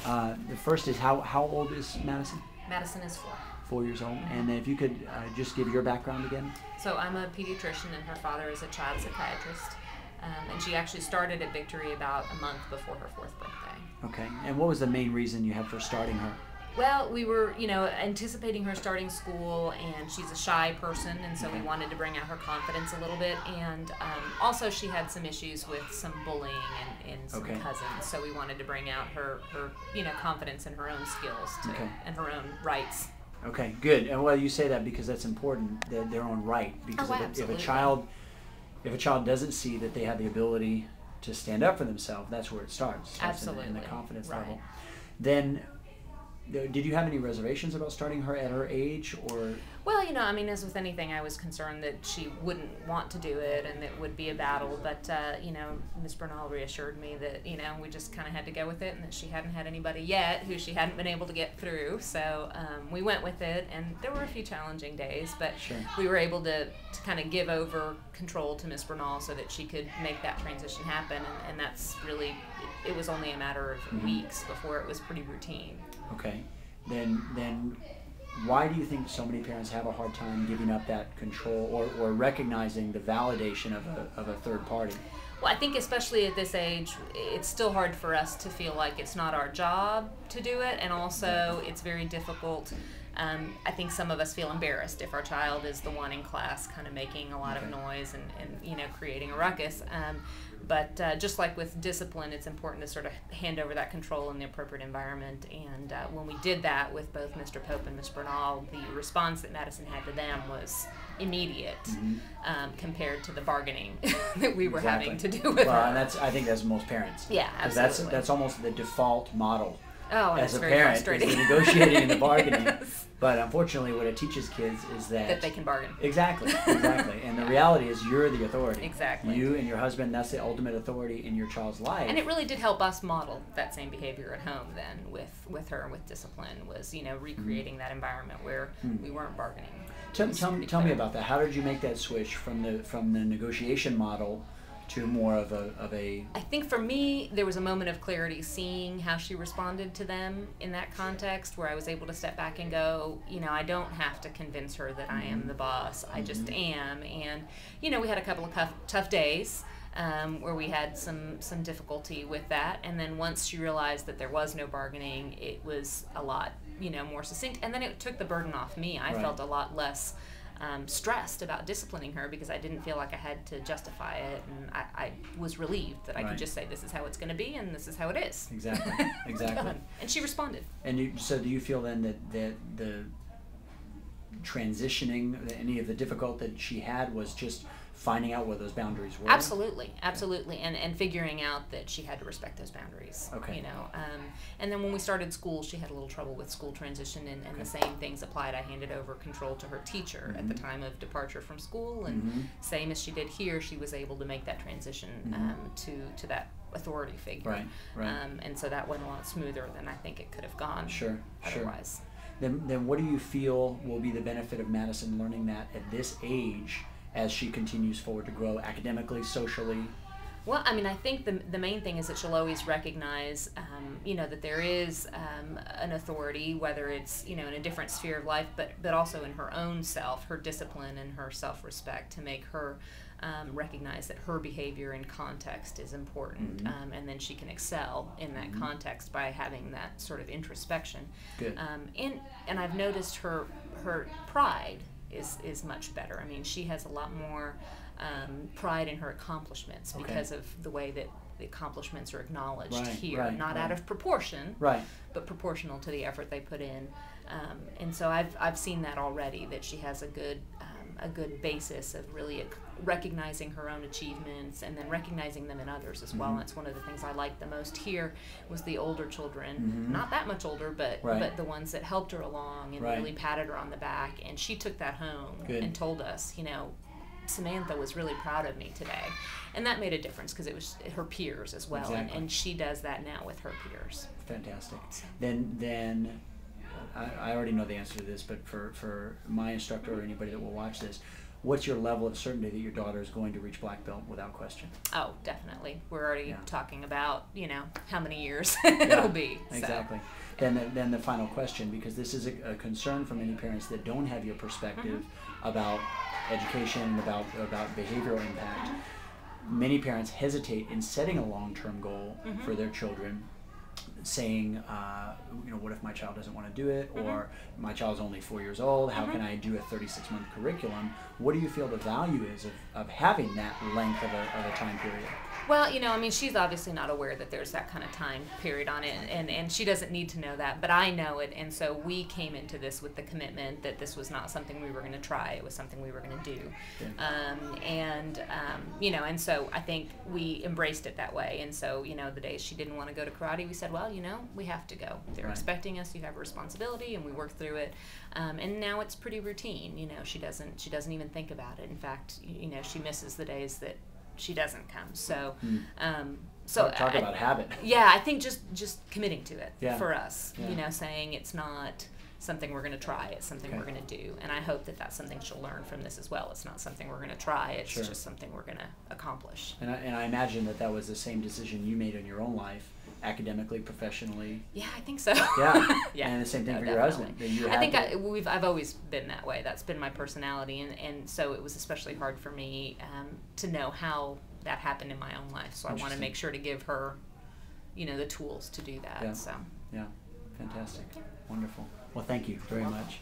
The first is how old is Madison? Madison is 4. 4 years old. And then if you could just give your background again. So I'm a pediatrician, and her father is a child psychiatrist. And she actually started at Victory about a month before her 4th birthday. Okay. And what was the main reason you had for starting her? Well, we were, anticipating her starting school, and she's a shy person, and so we wanted to bring out her confidence a little bit. And also, she had some issues with some bullying and some cousins, so we wanted to bring out her confidence in her own skills and her own rights. Okay, good. And well, you say that because that's important, their own right. Because if a child doesn't see that they have the ability to stand up for themselves, that's where it starts. Absolutely. In the confidence right. level. Then, did you have any reservations about starting her at her age, or? Well, as with anything, I was concerned that she wouldn't want to do it and it would be a battle. But, Ms. Bernal reassured me that, we just kind of had to go with it, and that she hadn't had anybody yet who she hadn't been able to get through. So we went with it, and there were a few challenging days, but we were able to kind of give over control to Ms. Bernal so that she could make that transition happen. And that's really, it was only a matter of weeks before it was pretty routine. Okay. Then why do you think so many parents have a hard time giving up that control or recognizing the validation of a third party? Well, I think especially at this age, it's still hard for us to feel like it's not our job to do it, and also it's very difficult. I think some of us feel embarrassed if our child is the one in class kind of making a lot of noise and creating a ruckus. But just like with discipline, it's important to sort of hand over that control in the appropriate environment. And when we did that with both Mr. Pope and Ms. Bernal, the response that Madison had to them was immediate compared to the bargaining that we were having to do with her. And I think that's most parents. Yeah, absolutely. That's almost the default model. Oh, as a very parent, frustrating. is the negotiating and the bargaining. Yes. But unfortunately, what it teaches kids is that they can bargain. Exactly. And the reality is, you're the authority. Exactly. You and your husband, that's the ultimate authority in your child's life. And it really did help us model that same behavior at home. Then with her and with discipline was recreating that environment where we weren't bargaining. Tell me about that. How did you make that switch from the negotiation model to more of a I think for me, there was a moment of clarity seeing how she responded to them in that context, where I was able to step back and go, I don't have to convince her that I am the boss. I just am. And, we had a couple of tough days where we had some difficulty with that. And then once she realized that there was no bargaining, it was a lot, more succinct. And then it took the burden off me. I felt a lot less stressed about disciplining her because I didn't feel like I had to justify it, and I was relieved that I could just say, this is how it's going to be and this is how it is. Exactly. And she responded. And so do you feel then that the transitioning, any of the difficulty that she had, was just finding out what those boundaries were? Absolutely, and figuring out that she had to respect those boundaries. Okay. And then when we started school, she had a little trouble with school transition, and the same things applied. I handed over control to her teacher at the time of departure from school, and same as she did here, she was able to make that transition to that authority figure. Right. And so that went a lot smoother than I think it could have gone otherwise. Then what do you feel will be the benefit of Madison learning that at this age, as she continues forward to grow academically, socially? Well, I think the main thing is that she'll always recognize, that there is an authority, whether it's, in a different sphere of life, but also in her own self, her discipline and her self-respect, to make her recognize that her behavior in context is important, and then she can excel in that context by having that sort of introspection. Good. And I've noticed her pride is much better. She has a lot more pride in her accomplishments because of the way that the accomplishments are acknowledged here, not out of proportion, but proportional to the effort they put in. And so I've seen that already, that she has a good basis of really recognizing her own achievements and then recognizing them in others as well. And that's one of the things I liked the most here, was the older children, not that much older, but the ones that helped her along and really patted her on the back. And she took that home and told us, Samantha was really proud of me today. And that made a difference because it was her peers as well. Exactly. And she does that now with her peers. Fantastic. Then I already know the answer to this, but for my instructor or anybody that will watch this, what's your level of certainty that your daughter is going to reach black belt without question? Oh, definitely. We're already Yeah. talking about, how many years Yeah, it'll be. So. Exactly. Then the final question, because this is a concern for many parents that don't have your perspective about education, about behavioral impact. Many parents hesitate in setting a long-term goal for their children, saying, what if my child doesn't want to do it, or my child's only 4 years old, how can I do a 36-month curriculum? What do you feel the value is of having that length of a time period? Well, she's obviously not aware that there's that kind of time period on it, and she doesn't need to know that, but I know it, and so we came into this with the commitment that this was not something we were going to try, it was something we were going to do. Yeah. And so I think we embraced it that way, and so, the days she didn't want to go to karate, we said, well, we have to go. They're Right. expecting us, you have a responsibility, and we worked through it, and now it's pretty routine, she doesn't even think about it. In fact, she misses the days that she doesn't come. So, Talk about habit. Yeah, I think just committing to it for us. Yeah. Saying it's not something we're going to try. It's something we're going to do, and I hope that that's something she'll learn from this as well. It's not something we're going to try. It's Sure. just something we're going to accomplish. And I imagine that was the same decision you made in your own life, academically, professionally. Yeah, I think so. Yeah. Yeah. And the same thing for definitely. your husband. That you I think had I've always been that way. That's been my personality, and so it was especially hard for me to know how that happened in my own life. So I want to Interesting. make sure to give her, the tools to do that. Yeah. So. Yeah, fantastic. Wonderful. Well, thank you very much.